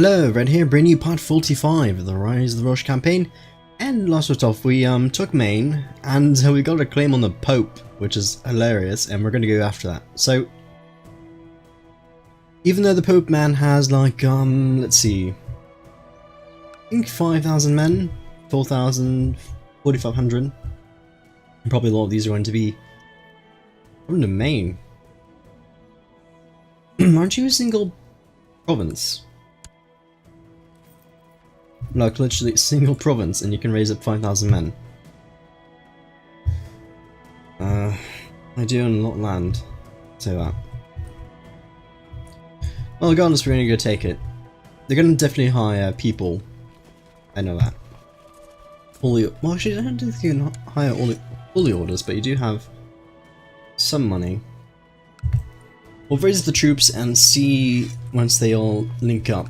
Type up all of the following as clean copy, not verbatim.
Hello, Red here, bringing you part 45 of the Rise of the Welsh campaign. And last one off, we took Maine, and we got a claim on the Pope, which is hilarious, and we're going to go after that. So, even though the Pope man has like, let's see, I think 5,000 men, 4,000, 4,500, and probably a lot of these are going to be from the Maine. Aren't you a single province? Like literally a single province, and you can raise up 5,000 men. I do own a lot of land, say that. Well, regardless, we're going to go take it. They're going to definitely hire people. I know that. Well, actually, I don't think you can hire all the orders, but you do have some money. We'll raise the troops and see, once they all link up,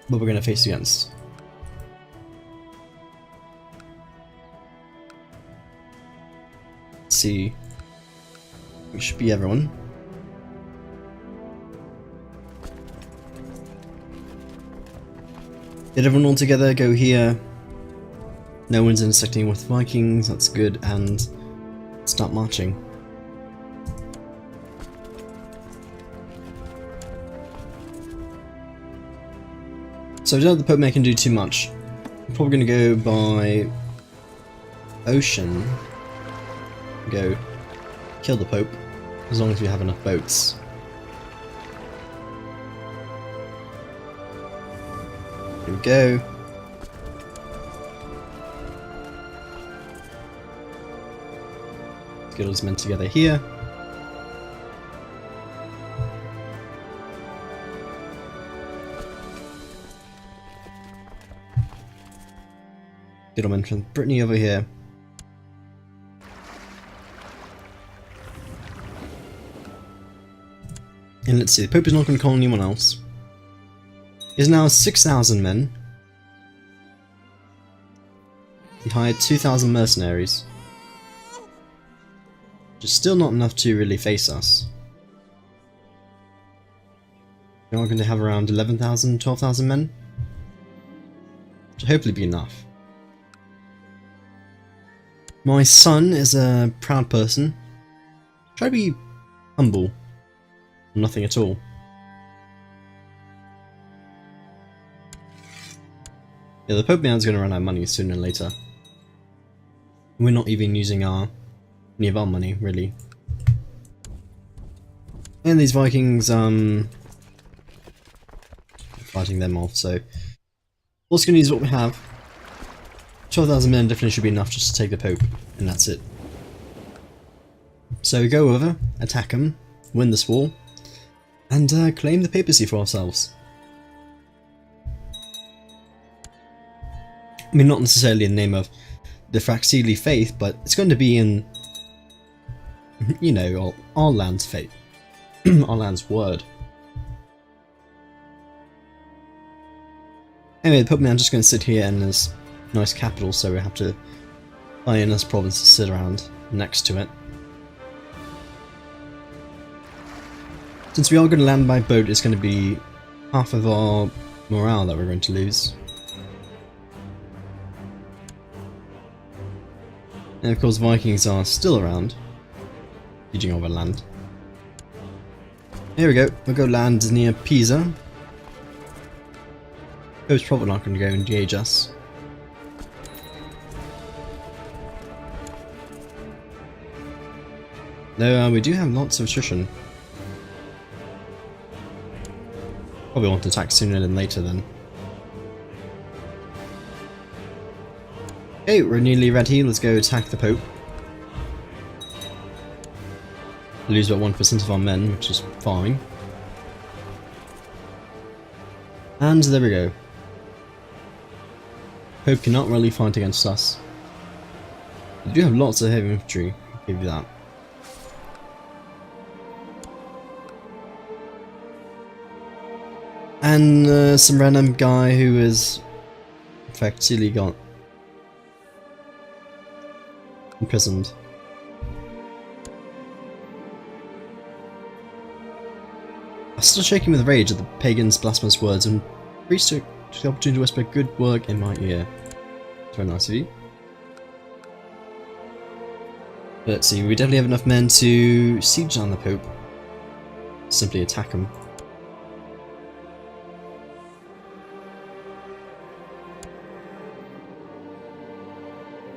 what we're going to face against. Let's see. It should be everyone. Did everyone all together go here? No one's intersecting with Vikings, that's good, and start marching. So I don't know if the Pope man can do too much. I'm probably going to go by ocean. Go kill the Pope, as long as we have enough boats. Here we go. Let's get all these men together here. Get all men from Brittany over here. And let's see, the Pope is not going to call anyone else. He has now 6,000 men. He hired 2,000 mercenaries. Which is still not enough to really face us. We're going to have around 11,000, 12,000 men. Which will hopefully be enough. My son is a proud person. Try to be humble. Nothing at all. Yeah, the Pope man's going to run out of money sooner or later. We're not even using any of our money, really. And these Vikings, fighting them off, so also going to use what we have. 12,000 men definitely should be enough just to take the Pope, and that's it. So we go over, attack them, win this war, and claim the papacy for ourselves. I mean, not necessarily in the name of the Fraxili faith, but it's going to be in, you know, our land's faith. Our land's word. Anyway, the Pope man's just going to sit here in this nice capital, so we have to buy in this province to sit around next to it. Since we are going to land by boat, it's going to be half of our morale that we're going to lose. And of course Vikings are still around, sieging over land. Here we go, we'll go land near Pisa. Pope's probably not going to go and engage us. No, we do have lots of attrition. Probably want to attack sooner than later then. Okay, we're nearly ready, let's go attack the Pope. We lose about 1% of our men, which is fine. And there we go. Pope cannot really fight against us. We do have lots of heavy infantry, I'll give you that. And some random guy who is effectively got imprisoned. I'm still shaking with rage at the pagan's blasphemous words and Priest took the opportunity to whisper good work in my ear. It's very nice of you. But let's see, we definitely have enough men to siege down the Pope. Simply attack him.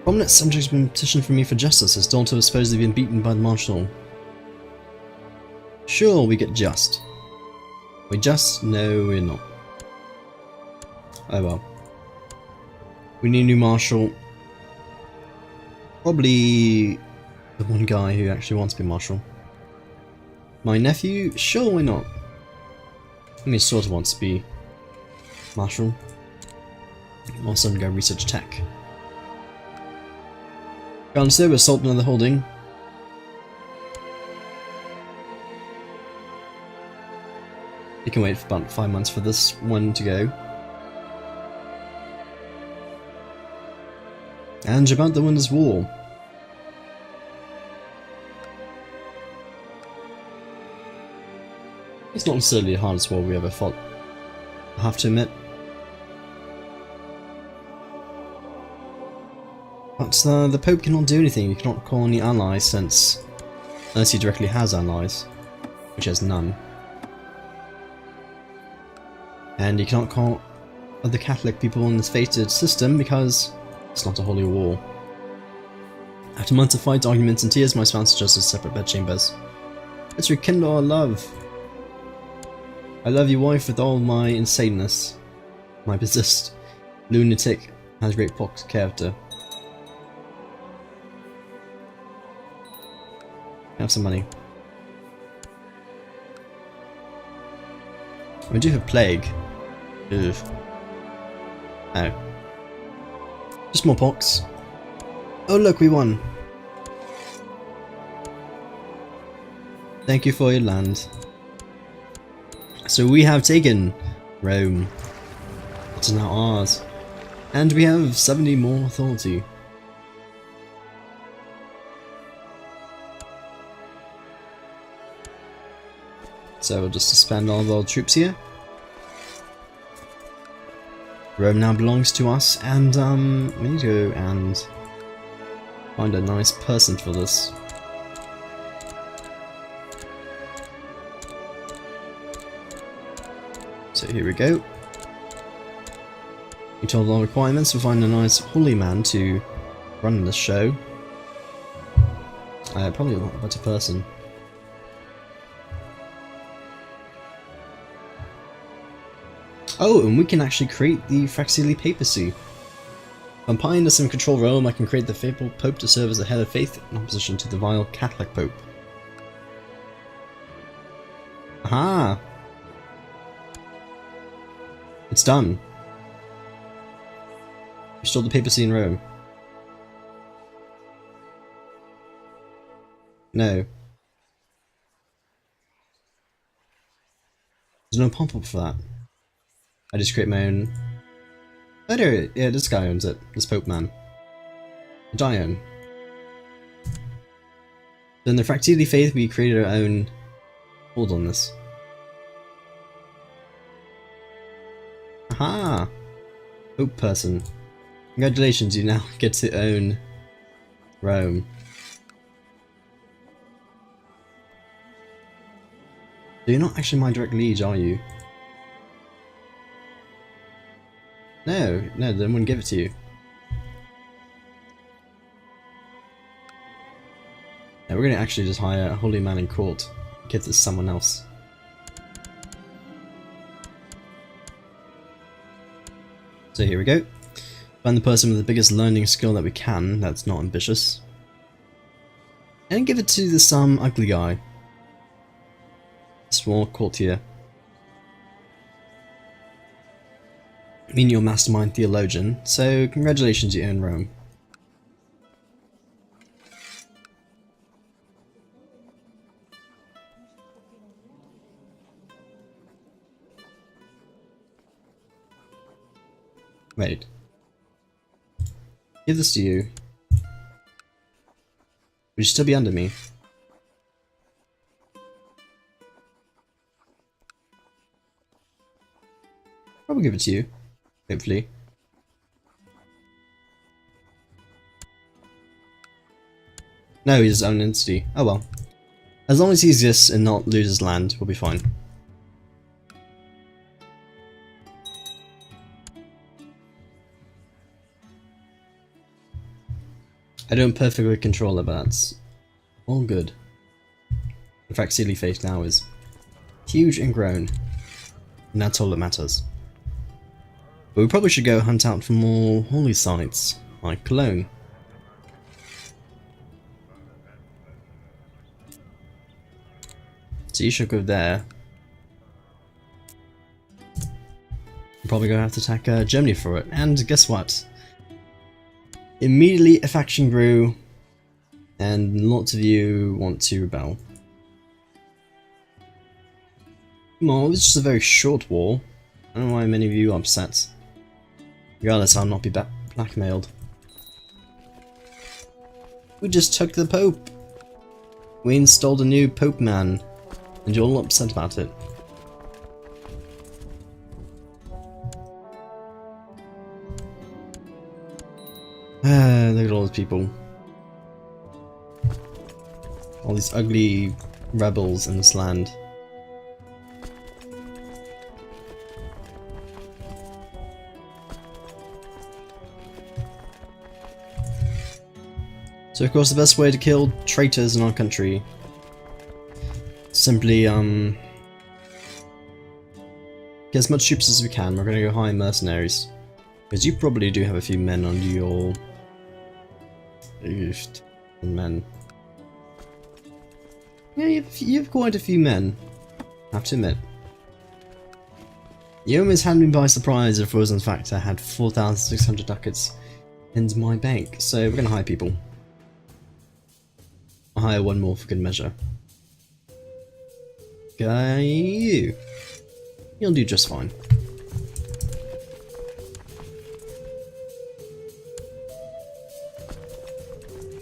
Prominent subjects have been petitioned for me for justice, as daughter was supposedly been beaten by the marshal. Sure, we get just. We just? No, we're not. Oh well. We need a new marshal. Probably the one guy who actually wants to be marshal. My nephew? Sure, why not? I mean, sort of wants to be marshal. Also, go research tech. Consider assault another holding. You can wait for about 5 months for this one to go. And you're about to win this war. It's not necessarily the hardest war we ever fought, I have to admit. But the Pope cannot do anything, he cannot call any allies since... unless he directly has allies, which has none. And he cannot call other Catholic people in this fated system because it's not a holy war. After months of fights, arguments and tears, my spouse suggested separate bedchambers. Let's rekindle our love. I love you, wife, with all my insaneness. My possessed lunatic has great pox character. Have some money. We do have plague. Ugh. Oh. Just more pox. Oh look, we won. Thank you for your land. So we have taken Rome. It's now ours. And we have 70 more authority. So we'll just suspend all of our troops here. Rome now belongs to us, and we need to go and find a nice person for this. So here we go. We told our requirements to find a nice holy man to run this show. Probably not a better person. Oh, and we can actually create the Fraxili papacy. If I'm applying this in control Rome, I can create the faithful Pope to serve as the head of faith in opposition to the vile Catholic Pope. Aha! It's done. Restore the papacy in Rome. No. There's no pop-up for that. I just create my own... Oh no, yeah, this guy owns it. This Pope man. Dione. So in the Fractili faith we created our own... Hold on this. Aha! Pope person. Congratulations, you now get to own Rome. So you're not actually my direct liege, are you? No, no, they wouldn't give it to you. No, we're going to actually just hire a holy man in court. Give this to someone else. So here we go. Find the person with the biggest learning skill that we can, that's not ambitious. And give it to this ugly guy. Small courtier. I mean, you're a mastermind theologian, so congratulations, you own Rome. Wait. Give this to you. Would you still be under me? Probably give it to you, hopefully. No, he's his own entity. Oh well. As long as he exists and not loses land, we'll be fine. I don't perfectly control it, but that's all good. In fact, Sealy Face now is huge and grown, and that's all that matters. But we probably should go hunt out for more holy sites, like Cologne. So you should go there. We're probably going to have to attack Germany for it, and guess what? Immediately a faction grew, and lots of you want to rebel. Well, it was just a very short war. I don't know why many of you are upset. Regardless, I'll not be blackmailed. We just took the Pope! We installed a new Pope man, and you're all upset about it. Look at all those people. All these ugly rebels in this land. So of course the best way to kill traitors in our country, simply get as much troops as we can. We're gonna go hire mercenaries. Because you probably do have a few men under your... men. Yeah, you have quite a few men, I have to admit. You almost had me by surprise if it was in fact I had 4,600 ducats in my bank, so we're gonna hire people. I'll hire one more for good measure. Okay, you'll do just fine.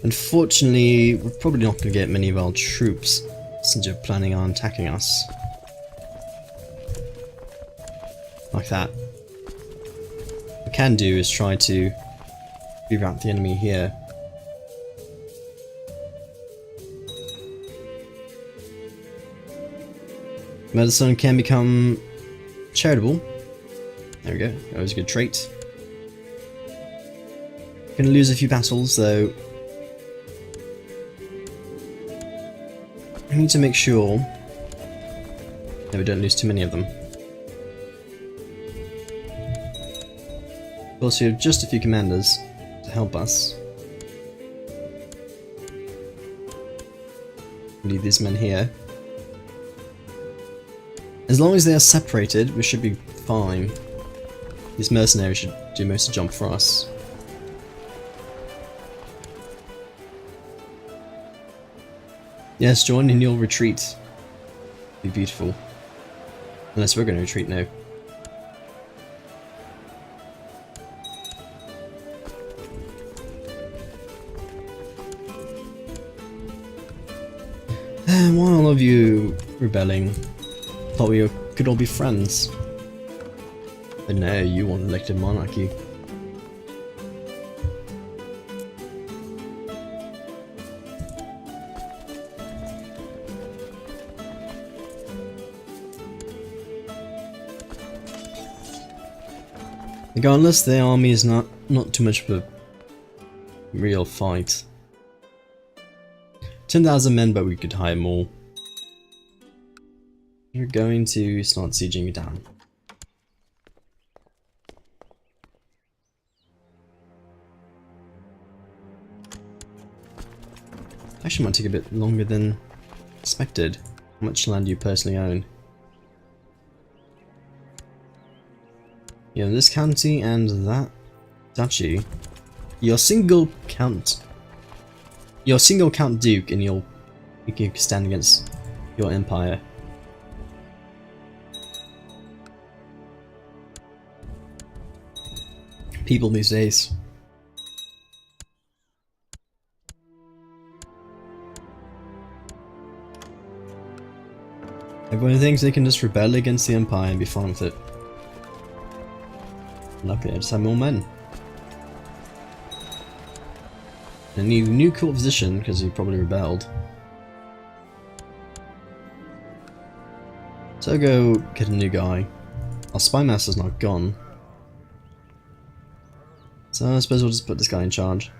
Unfortunately, we're probably not going to get many of our troops since you're planning on attacking us. Like that. What we can do is try to reroute the enemy here. Medicine can become charitable. There we go, that was a good trait. Gonna lose a few battles though. I need to make sure that we don't lose too many of them. Of course, we have just a few commanders to help us. Leave these men here. As long as they are separated, we should be fine. These mercenaries should do most of the job for us. Yes, join in your retreat. Be beautiful. Unless we're going to retreat now. Why all of you rebelling? Thought we could all be friends. But no, you want elected monarchy. Regardless, the army is not too much of a real fight. 10,000 men, but we could hire more. You're going to start sieging you down. Actually might take a bit longer than expected. How much land do you personally own? You know, this county and that duchy. Your single count duke and you can stand against your empire. People these days. Everyone thinks they can just rebel against the empire and be fine with it. Luckily I just have more men. I need a new court position because he probably rebelled. So I'll go get a new guy. Our spy master's not gone. So I suppose we'll just put this guy in charge.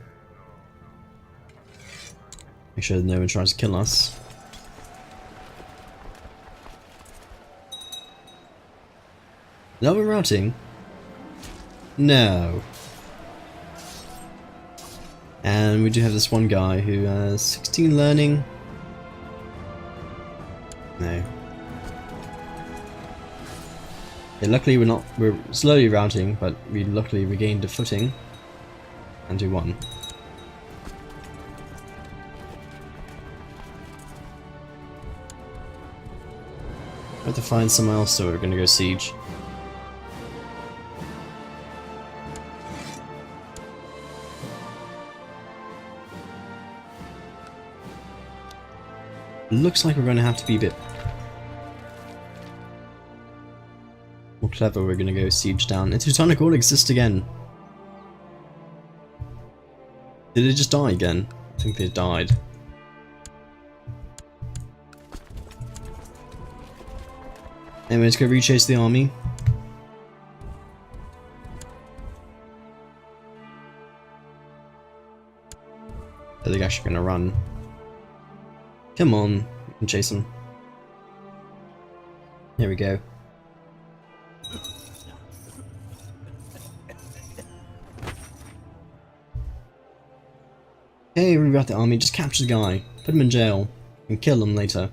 Make sure that no one tries to kill us. Now we're routing. No. And we do have this one guy who has 16 learning. No. Yeah, luckily we're slowly routing, but we luckily regained a footing. And we won. We have to find somewhere else, so we're gonna go siege. Looks like we're going to have to be a bit more clever. We're going to go siege down. And Teutonic all exist again. Did it just die again? I think they died. Anyway, let's go rechase the army. Are they actually going to run? Come on, we can chase them. Here we go. Okay, we've got the army. Just capture the guy, put him in jail, and kill him later.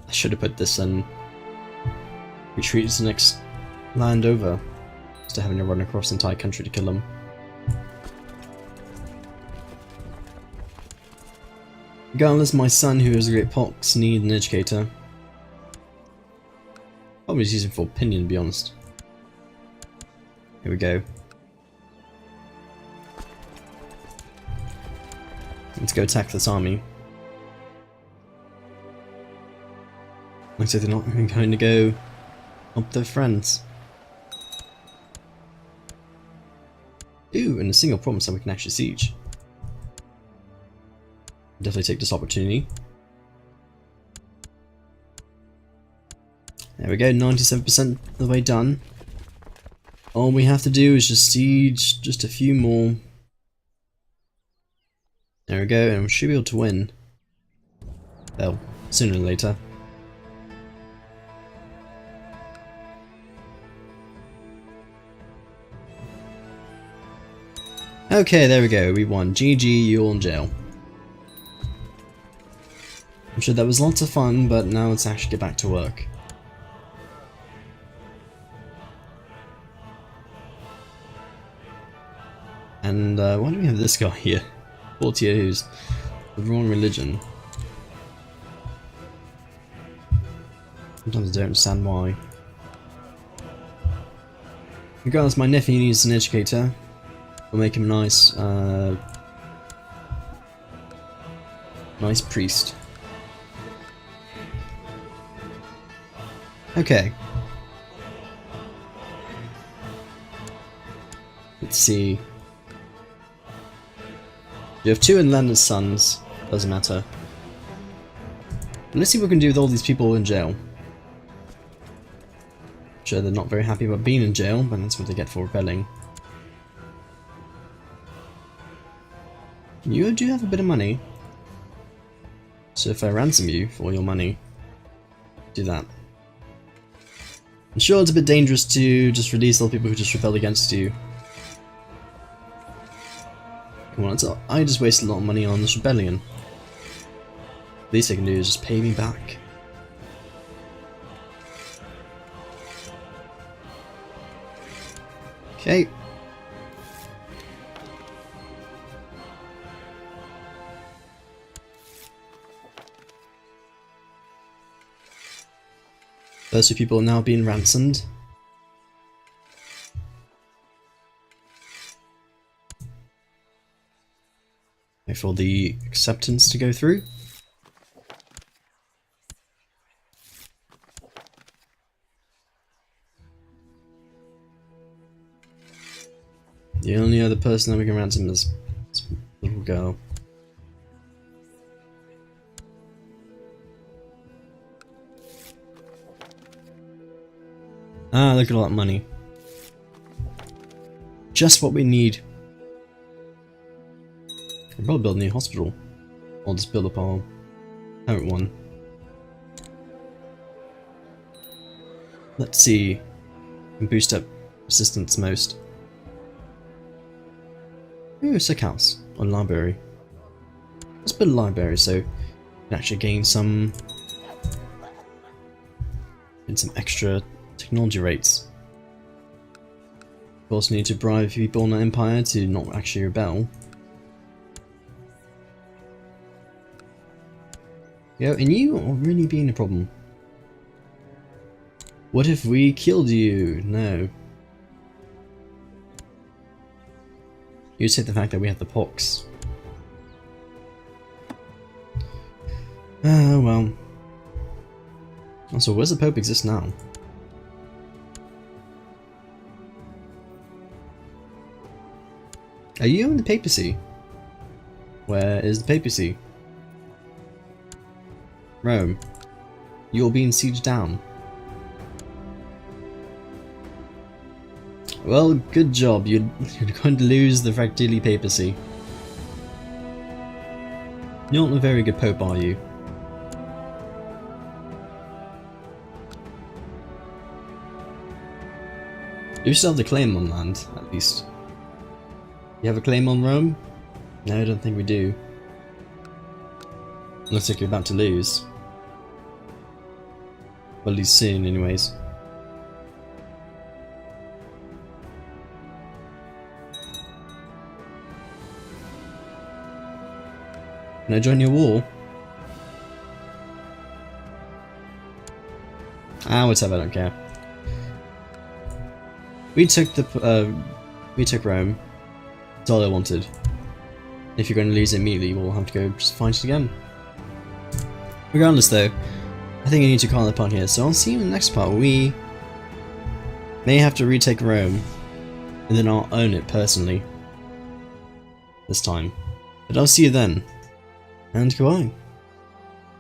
I should have put this in retreat to the next land over, instead of having to run across the entire country to kill them. Regardless, my son, who has a great pox, needs an educator. Probably just using for opinion, to be honest. Here we go. Let's go attack this army. Looks like they're not going to go help their friends. Ooh, and a single promise that we can actually siege. Definitely take this opportunity. There we go, 97% of the way done. All we have to do is just siege just a few more. There we go, and we should be able to win. Well, sooner or later. Okay, there we go, we won. GG, you're all in jail. I'm sure that was lots of fun, but now let's actually get back to work. And why do we have this guy here? Courtier who's the wrong religion. Sometimes I don't understand why. Regardless, my nephew needs an educator. We'll make him a nice, nice priest. Okay. Let's see. You have 2 Inlander sons. Doesn't matter. Let's see what we can do with all these people in jail. I'm sure they're not very happy about being in jail, but that's what they get for rebelling. You do have a bit of money. So if I ransom you for all your money, do that. I'm sure it's a bit dangerous to just release all the people who just rebelled against you. Come on, I just wasted a lot of money on this rebellion. Least I can do is just pay me back. Okay. Those 2 people are now being ransomed. Wait for the acceptance to go through. The only other person that we can ransom is this little girl. Ah, look at all that money. Just what we need. I'll probably build a new hospital. Or just build up our current one. Let's see. Can boost up resistance most. Ooh, sick house. Or library. Let's build a library so we can actually gain some extra technology rates. Of course, we need to bribe people in the Empire to not actually rebel. Yo, and you are really being a problem. What if we killed you? No. You say the fact that we have the pox. Ah, well. Also, where's the Pope exist now? Are you in the papacy? Where is the papacy? Rome. You're being sieged down. Well, good job. You're going to lose the Fractili papacy. You're not a very good pope, are you? You still have the claim on land, at least. You have a claim on Rome? No, I don't think we do. Looks like you're about to lose. Well, at least soon, anyways. Can I join your war? Ah, whatever, I don't care. We took Rome. That's all I wanted. If you're going to lose it immediately, we'll have to go just fight it again. Regardless though, I think I need to call it upon here, so I'll see you in the next part where we may have to retake Rome, and then I'll own it personally. This time. But I'll see you then, and goodbye.